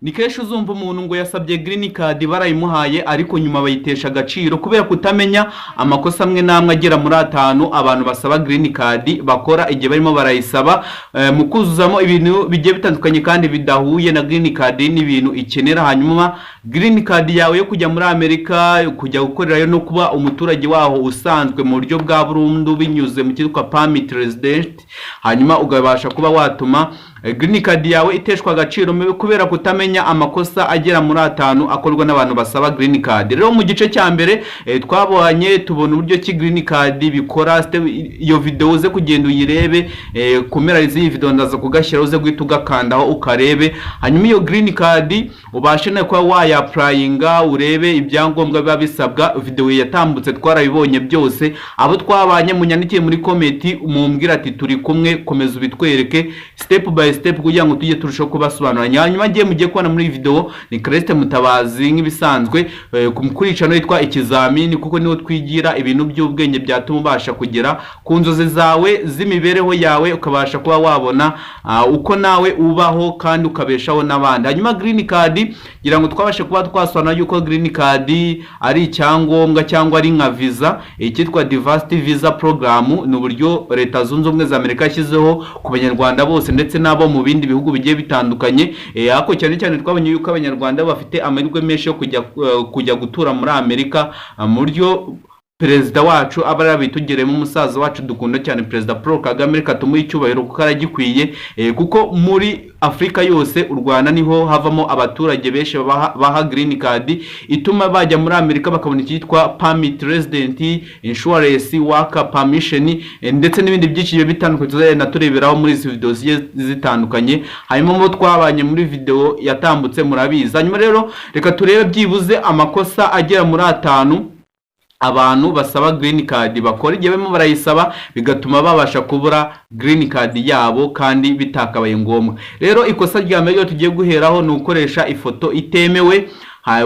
ni kenshi uzumva umuntu ngo yasabye green card barayimuhaye ariko nyuma bayitesha agaciro kubera kutamenya amakosa amwe namwe agera muri 5 abantu basaba green card bakora igihe barimo barayisaba mu kuzuzamo ibintu bigiye bitandukanye kandi bidahuye na green card n'ibintu ikenera. Hanyuma green card yawe yo kujya muri Amerika kujya gukorerayo no kuba umuturage waho usanzwe mu buryo bwa burundu binyuze mu cyitwa permit resident, hanyuma ugabasha kuba watuma green card yawe iteshwa agaciro kubera kutamenya amakosa agera muri 5 akorwa n'abantu basaba green card. Rero mu gice cya mbere twabonye tubona uburyo ki green card bikora. Iyo video uze kugenda uyirebe kumera izi video ndaza kugashyira uze guhita ugakandaho ukarebe, hanyuma iyo green card ubashe no kuba waya applyinga urebe ibyangombwa biba bisabwa. Video yatambutse twarabibonye byose, abo twabanye munyandikiye muri comment mumbwira ati turi kumwe komeza ubitwereke step by step kugira ngo tujye turushaho kubasobanurira. Hanyuma ngiye mugiye kubona muri video ni Celeste Mutabazi nk'ibisanzwe kumukurikirana yitwa ikizamini, kuko niho twigira ibintu by'ubwenge byatuma ubasha kugera ku nzozi zawe z'imibereho yawe, ukabasha kuba wabona uko nawe ubaho kandi ukabeshaho n'abandi. Hanyuma green card gira ngo twabashe kuba twasobanura yuko green card ari icyangombwa cyangwa ari nka visa cyitwa diversity visa program. Ni uburyo leta zunze ubumwe za Amerika yashyizeho ku banyarwanda bose ndetse nabo mu bindi bihugu bigiye bitandukanye. Ako cyane cyane twabonye yuko abanyarwanda bafite amahirwe menshi yo kujya gutura muri Amerika mu buryo Perezida wacu abara bitugeremo umusaza wacu dukunda cyane Perezida Paul Kagame, reka tumuhe icyubahiro kuko aragikwiye, kuko muri Afrika yose u Rwanda niho havamo abaturage benshi baha green card ituma bajya muri Amerika bakabona icyitwa permit resident, insurance, work permission ndetse n'ibindi byinshi bitandukanye tuzagenda tureberaho muri izi video zitandukanye. Hanyuma mo twabanye muri video yatambutse murabiza. Hanyuma rero reka turebe byibuze amakosa agera muri 5 abantu basaba green card bakora igihe barimo barayisaba bigatuma babasha kubura green card yabo kandi bitakabaye ngombwa. Rero ikosa rya mbere tugiye guheraho ni ukoresha ifoto itemewe.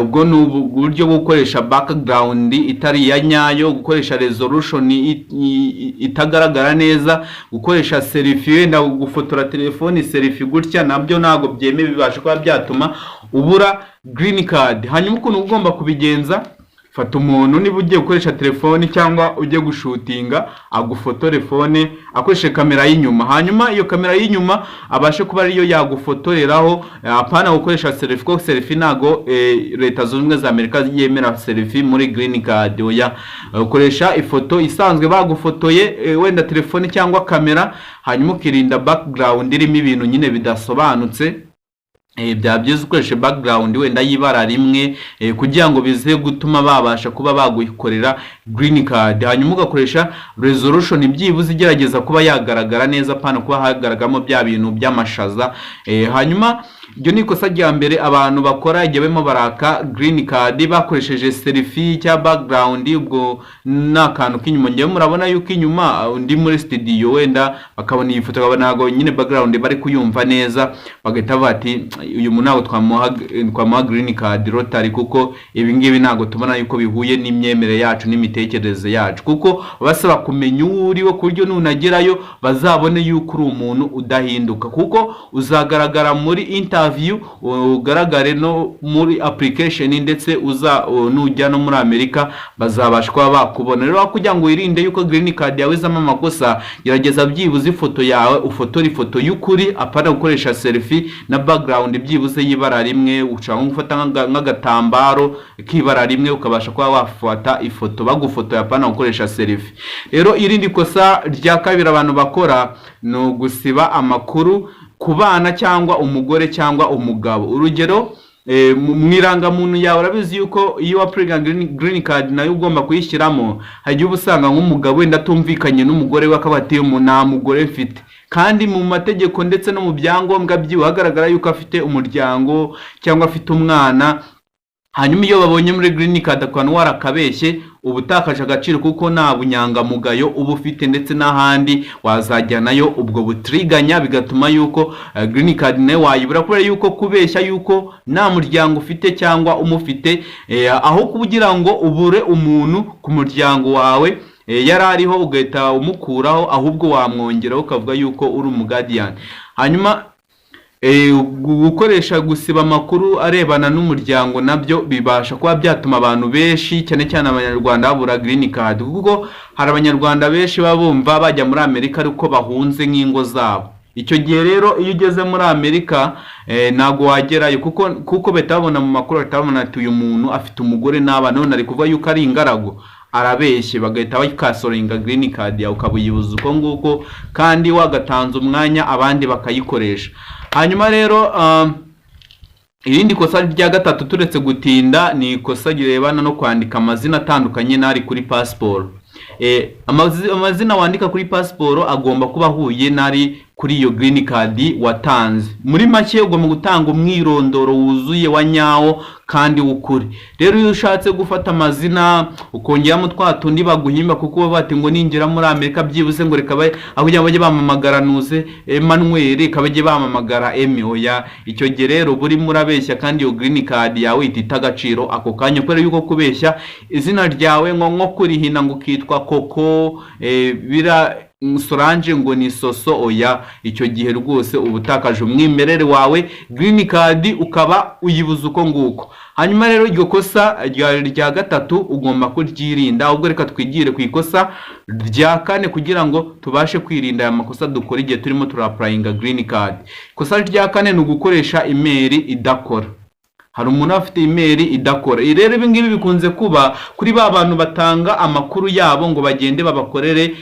Ubwo ni uburyo bwo gukoresha background itari ya nyayo, gukoresha resolution itagaragara neza, gukoresha selfie na gufotora telefone selfie gutya nabyo nago byemewe bibasha kuba byatuma ubura green card. Hanyuma ukuntu ugomba kubigenza, fata umuntu niba ugiye gukoresha telefone cyangwa ugiye gushutinga agufotore phone akoreshe kamera y'inyuma, hanyuma iyo kamera y'inyuma abashe kuba ariyo yagufotoreraho, apana gukoresha selfie kuko selfie nago leta zunze ubumwe za Amerika yemera selfie muri green card. Oya, ukoresha ifoto isanzwe bagufotoye wenda telefone cyangwa kamera, hanyuma ukirinda background irimo ibintu nyine bidasobanutse. Byabyiza ukoresha background wenda yibara rimwe kugira ngo bize gutuma babasha kuba bagukorera green card. Hanyuma ugakoresha resolution byibuze igerageza kuba yagaragara neza pana kuba hagaragamo bya bintu by'amashaza. Hanyuma ibyo ni ikosa rya mbere abantu bakora igihe barimo baraka green card bakoresheje selfie cya background. Ubwo nakantu k'inyuma ngiye murabona yuko inyuma undi muri studio wenda bakabona iyi foto nago nyine background bari kuyumva neza, bagahita bati uyu munago twamuha green card rotary, kuko ibi ngibi nago tubona yuko bihuye n'imyemere yacu n'imitekerereze yacu, kuko basaba kumenya uriwe kuryo nunagerayo bazabone yuko uri umuntu udahinduka, kuko uzagaragara muri interview ugaragare no muri application ndetse nujya no muri Amerika bazabasha kuba bakubona. Rero kugira ngo wirinde yuko green card yawe zama amakosa, gerageza byibuze ifoto yawe ufotora ifoto y'ukuri apana gukoresha selfie na background byibuze yibara rimwe, ushaka gufata nk'agatambaro kibara rimwe ukabasha kuba wafata ifoto bagufotoye apana gukoresha selfie. Rero irindi kosa rya kabiri abantu bakora no gusiba amakuru ku bana cyangwa umugore cyangwa umugabo. Urugero mwiranga muntu yawe urabizi yuko iyo wapriga green card nayo ugomba kuyishyiramo, hagiye ubusanga nk'umugabo wenda tumvikanye n'umugore we akabatiye nta mugore mfite, kandi mu mategeko ndetse no mu byangombwa byiwe hagaragara yuko afite umuryango cyangwa afite umwana. Hanyuma iyo babonye muri green card akwana warakabeshye ubutakaje agaciro kuko nta bunyangamugayo uba ufite ndetse n'ahandi wazajyanayo ubwo butriganya, bigatuma yuko green card nayo wayibura kubera yuko kubeshya yuko nta muryango ufite cyangwa umufite, aho kugira ngo ubure umuntu ku muryango wawe yarariho ugahita umukuraho, ahubwo wamwongeraho ukavuga yuko uri umugadian. Hanyuma gukoresha gusiba amakuru arebana n'umuryango nabyo bibasha kuba byatuma abantu benshi cyane cyane abanyarwanda babura green card, kuko hari abanyarwanda benshi babumva bajya muri Amerika ariko bahunze nk'ingo zabo. Icyo gihe rero iyo ugeze muri Amerika ntago wagerayo kuko betabona mu makuru batabona ati uyu muntu afite umugore n'abana, none ari kuvuga yuko ari ingaragu, arabeshye bagahita bakasoringa green card yawe ukabuyibuza uko nguko kandi wagatanze umwanya abandi bakayikoresha. Hanyuma rero irindi kosa rya gatatu turetse gutinda ni ikosa girebana no kwandika amazina atandukanye nari kuri passport. Amazina wandika kuri passport agomba kuba ahuye nari kuri iyo green card watanze. Muri make ugomba gutanga umwirondoro wuzuye wa nyawo kandi ukuri. Rero iyo ushatse gufata amazina ukongeramo twatundi baguhimba kuko bati ngo ninjira muri Amerika byibuze ngo reka aho bajye bamamagara nuze Emmanuel kabajye bamamagara Emi, oya icyo gihe rero buri murabeshya kandi iyo green card yawe itita agaciro ako kanya, kubera yuko kubeshya izina ryawe nko kurihina ngo kitwa Koko bira Solange ngo ni Soso, oya icyo gihe rwose ubutakaje umwimerere wawe, green card ukaba uyibuza uko nguko. Hanyuma rero iryo kosa rya gatatu ugomba kuryirinda, ahubwo reka twigire ku ikosa rya kane kugira ngo tubashe kwirinda aya makosa dukora igihe turimo turapplyinga green card. Ikosa rya kane ni ugukoresha email idakora. Hari umuntu afite email idakora. Rero ibi ngibi bikunze kuba kuri ba bantu batanga amakuru yabo ngo bagende babakorere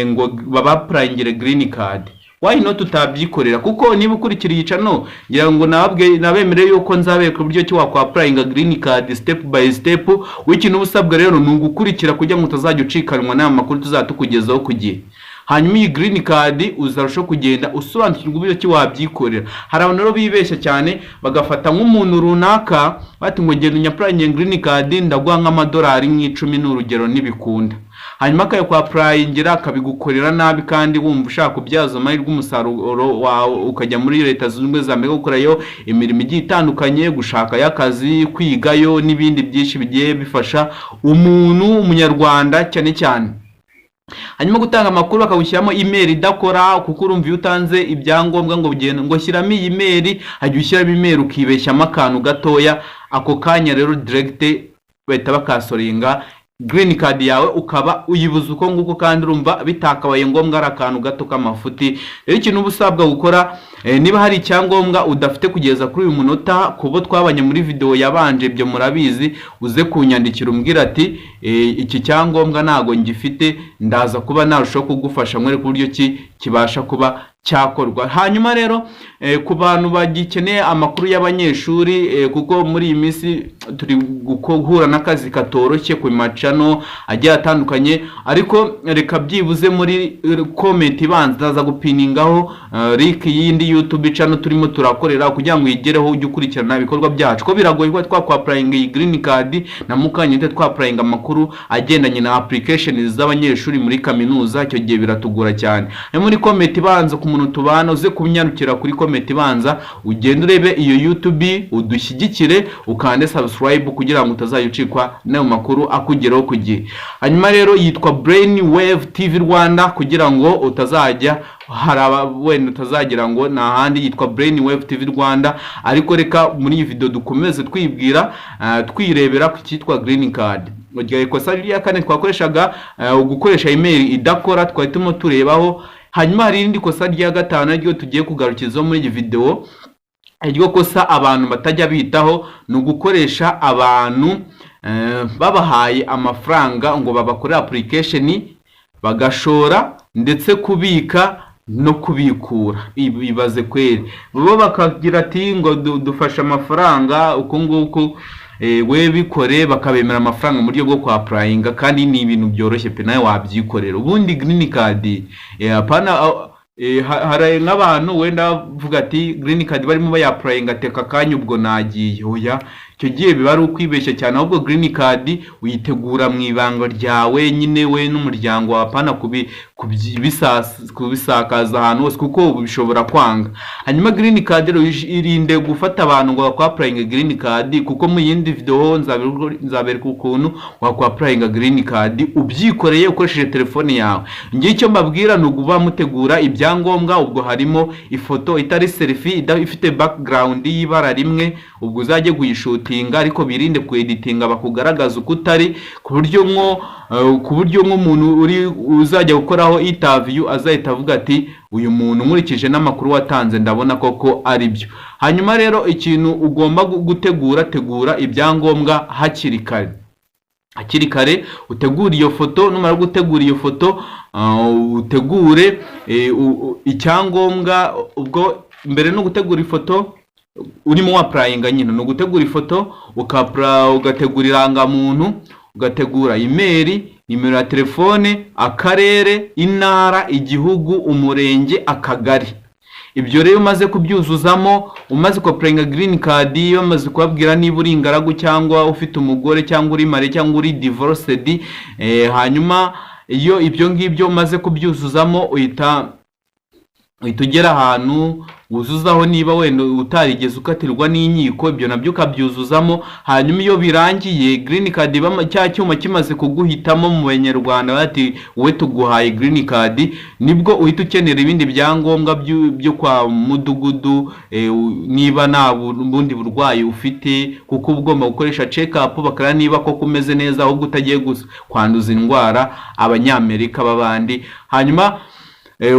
ngo babapplyingire green card. Why not utabyikorera? Kuko niba ukurikira iyicano ngira ngo nabemereye yuko nzabereka uburyo ki wakwapplyinga green card step by step. W'ikintu ubusabwa rero ni ugukurikira kugira ngo utazajya ucikanwa n'aya makuru tuzatukugezaho ku gihe. Hanyuma iyi green card uzarusho kugenda usobanukirwa uburyo ki wabyikorera. Hari abantu rero bibeshya cyane bagafata nk'umuntu runaka bati ngo genda unyapplyinge green card ndaguha nk'amadolari nk'icumi n'urugero nibikunda, hanyuma akayo kwa applyingira akabigukorera nabi kandi wumva ushaka kubyaza amahirwe umusaruro wawe ukajya muri Leta Zunze Ubumwe za Amerika gukorayo imirimo igiye itandukanye, gushaka y'akazi, kwigayo n'ibindi byinshi bigiye bifasha umunyarwanda cyane cyane. Hanyuma gutanga amakuru bakawushyiramo email idakora, kuko urumva iyo utanze ibyangombwa ngo bugenda ngo shyiramo iyi email hajya ushyiramo email ukibeshyamo akantu gatoya, ako kanya rero direct bahita bakasoringa green card yawe ukaba uyibuza uko nguko kandi urumva bitakabaye ngombwa ari akantu gato k'amafuti. Rero ikintu ubusabwa gukora niba hari icyangombwa udafite kugeza kuri uyu munota, kubo twabanye muri video yabanje byo murabizi, uze kunyandikira umbwira ati iki cyangombwa nago ngifite, ndaza kuba narushaho kugufasha mwere ku buryo kibasha kuba cyakorwa. Hanyuma rero ku bantu bagikeneye amakuru y'abanyeshuri kuko muri iyi minsi turi guhura n'akazi katoroshye ku macano agiye atandukanye, ariko reka byibuze muri comment ibanza ndaza gupiningaho link y'indi YouTube channel turimo turakorera kugira ngo yigereho ujye ukurikirana ibikorwa byacu. Ko biragoye ko twakwapplyinga iyi green card na mukanyite twapplyinga amakuru agendanye na applications z'abanyeshuri muri kaminuza, icyo gihe biratugora cyane. Muri comment ibanza ku muntu tubana uze kunyarukira kuri comment ibanza ugende urebe iyo YouTube udushyigikire ukande subscribe kugira ngo utazayucikwa n'ayo makuru akugeraho ku gihe. Hanyuma rero yitwa Brainwave TV Rwanda kugira ngo utazajya wenda utazagira ngo na handi, yitwa Brainwave TV Rwanda. Ariko reka muri iyi video dukomeze twibwira twirebera ku cyitwa green card. Mugiye kosa rya kane twakoreshaga gukoresha email idakora twahitamo turebaho. Hanyuma hari irindi kosa rya gatanu ryo tugiye kugarukizaho muri iyi video. Iryo kosa abantu batajya bitaho ni ugukoresha abantu babahaye amafaranga ngo babakore application bagashora ndetse kubika no kubikura. Ibaze kweri bo bakagira ati ngo dufasha amafaranga uko nguko we bikore, bakabemera amafaranga mu buryo bwo kwa applyinga kandi ni ibintu byoroshye pe nawe wabyikorera. Ubundi green card apana hari nk'abantu wenda vuga ati green card barimo bayapplyinga teka kanya ubwo nagiye, oya icyo gihe biba ari ukwibeshya cyane, ahubwo green card uyitegura mu ibanga ryawe nyine we n'umuryango wawe, apana kubisakaza ahantu hose kuko bishobora kwanga. Hanyuma green card rero irinde gufata abantu ngo bakwapplying green card, kuko mu yindi video nzabereka ukuntu wakwapplying green card ubyikoreye ukoresheje telefone yawe. Ngiye icyo mbabwira ni uguba mutegura ibyangombwa, ubwo harimo ifoto itari selfie ifite background y'ibara rimwe, ubwo uzajye kuyishutinga ariko birinde kueditinga bakugaragaza uko utari, ku buryo nk'umuntu uzajya gukoraho interview azahita avuga ati uyu muntu nkurikije n'amakuru watanze ndabona koko ari byo. Hanyuma rero ikintu ugomba gutegura, tegura ibyangombwa hakiri kare utegura iyo foto. Numara gutegura iyo foto utegure icyangombwa. Ubwo mbere no gutegura ifoto urimo applying nyine no gutegura ifoto, ugategura irangamuntu, ugategura email, nimero ya telefone, akarere, intara, igihugu, umurenge, akagari. Ibyo rero umaze kubyuzuzamo, umaze applying green card, umaze kubabwira niba uri ingaragu cyangwa ufite umugore cyangwa uri mare cyangwa uri divorced, hanyuma iyo ibyo ngibyo umaze kubyuzuzamo uhita ugera ahantu wuzuzaho niba wenda utarigeze ukatirwa n'inkiko, ibyo nabyo ukabyuzuzamo. Hanyuma iyo birangiye green card cya cyuma kimaze kuguhitamo mu Banyarwanda bati we tuguhaye green card, nibwo uhita ukenera ibindi byangombwa byo kwa mudugudu, niba nta bundi burwayi ufite, kuko ugomba gukoresha check up bakara niba koko umeze neza ahubwo utagiye kwanduza indwara abanyamerika babandi. Hanyuma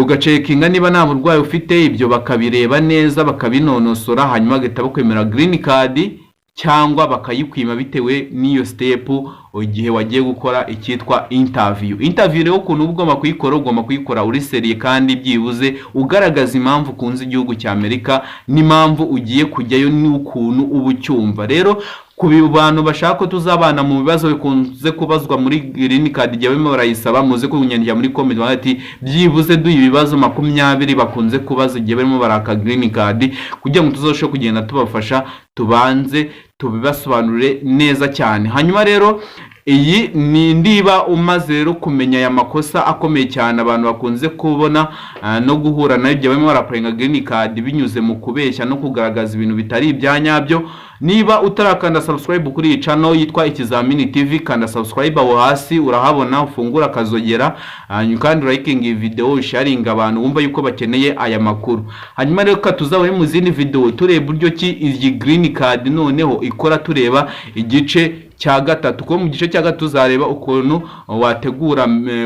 ugacekinga niba nta burwayi ufite, ibyo bakabireba neza bakabinonosora, hanyuma bagahita bakwemera green card cyangwa bakayikwima bitewe n'iyo step igihe wagiye gukora icyitwa interview. Rero ukuntu ugomba kuyikora uri seriye kandi byibuze ugaragaza impamvu kunze igihugu cya Amerika n'impamvu ugiye kujyayo n'ukuntu ubucyumva. Rero ku bantu bashaka ko tuzabana mu bibazo bikunze kubazwa muri green card igihe barimo barayisaba, muze kunyandikira muri comment bati byibuze duye ibibazo 20 bakunze kubaza igihe barimo baraka green card, kugira ngo tuzoshe kugenda tubafasha tubanze tubibasobanurire neza cyane. Hanyuma rero iyi ni ndiba umaze rero kumenya aya makosa akomeye cyane abantu bakunze kubona no guhura nayo igihe barimo barapplying green card binyuze mu kubeshya no kugaragaza ibintu bitari ibyanyabyo. Niba utarakanda subscribe kuri iyi channel yitwa Ikizamini TV, kanda subscribe aho hasi urahabona, ufungura akazogera, kandi liking iyi video, sharing abantu wumva yuko bakeneye aya makuru. Hanyuma rero tuzabaye mu zindi video tureba buryo ki iyi green card noneho ikora, tureba igice cya gatatu. Ko mu gice cya gatatu uzareba ukuntu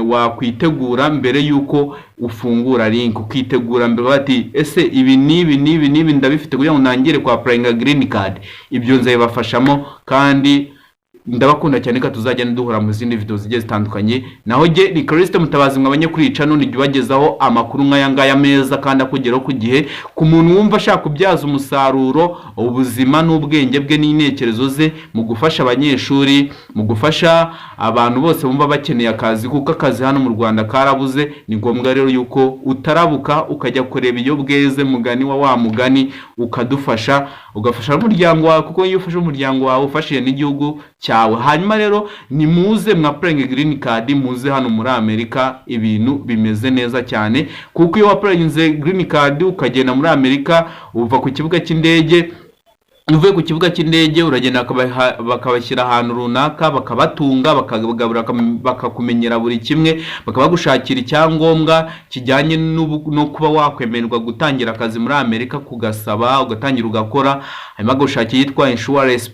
wakwitegura mbere yuko ufungura link, ukitegura mbere bati ese ibi nibi ndabifite kugira ngo nangire kwa applying green card. Ibyo nzabafashamo kandi ndabakunda cyane ka tuzajya duhura mu zindi video zigiye zitandukanye. Naho je ni Kristo Mutabazi mwabanye kuri channel nibagezaho amakuru nk'aya meza kandi akugeraho ku gihe, ku muntu wumva ashaka kubyaza umusaruro ubuzima n'ubwenge bwe n'intekerezo ze mu gufasha abanyeshuri, mu gufasha abantu bose bumva bakeneye akazi, kuko akazi hano mu Rwanda karabuze. Ni ngombwa rero yuko utarabuka ukajya kureba iyo bweze, mugani wa mugani, ukadufasha ugafasha umuryango wawe, kuko iyo ufashe umuryango wawe ufashije n'igihugu cyawe. Hanyuma rero ni muze applying green card, muze hano muri Amerika ibintu bimeze neza cyane, kuko iyo applying green card ukagenda muri Amerika uva ku kibuga cy'indege, uvuye ku kibuga cy'indege uragenda bakabashyira ahantu runaka, bakabatunga, bakagabura, bakakumenyera buri kimwe, bakabagushakira icyangombwa kijyanye no kuba wakwemererwa gutangira akazi muri Amerika, kugasaba ugatangira ugakora. Hanyuma gushakira yitwa insurance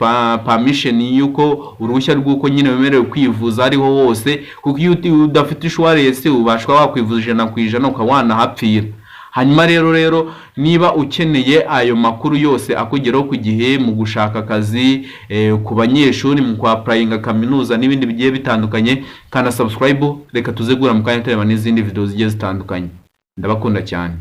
permission, yuko uruhushya rw'uko nyine wemerewe kwivuza ariho hose, kuko iyo udafite insurance ubashwa wakwivuza 100% ukawana hapfira. Hanyuma rero niba ukeneye ayo makuru yose akugeraho ku gihe mu gushaka akazi, ku banyeshuri mu applying kaminuza n'ibindi bigiye bitandukanye, kana subscribe. Reka tuzegura mu kanya tureba n'izindi video zigiye zitandukanye. Ndabakunda cyane.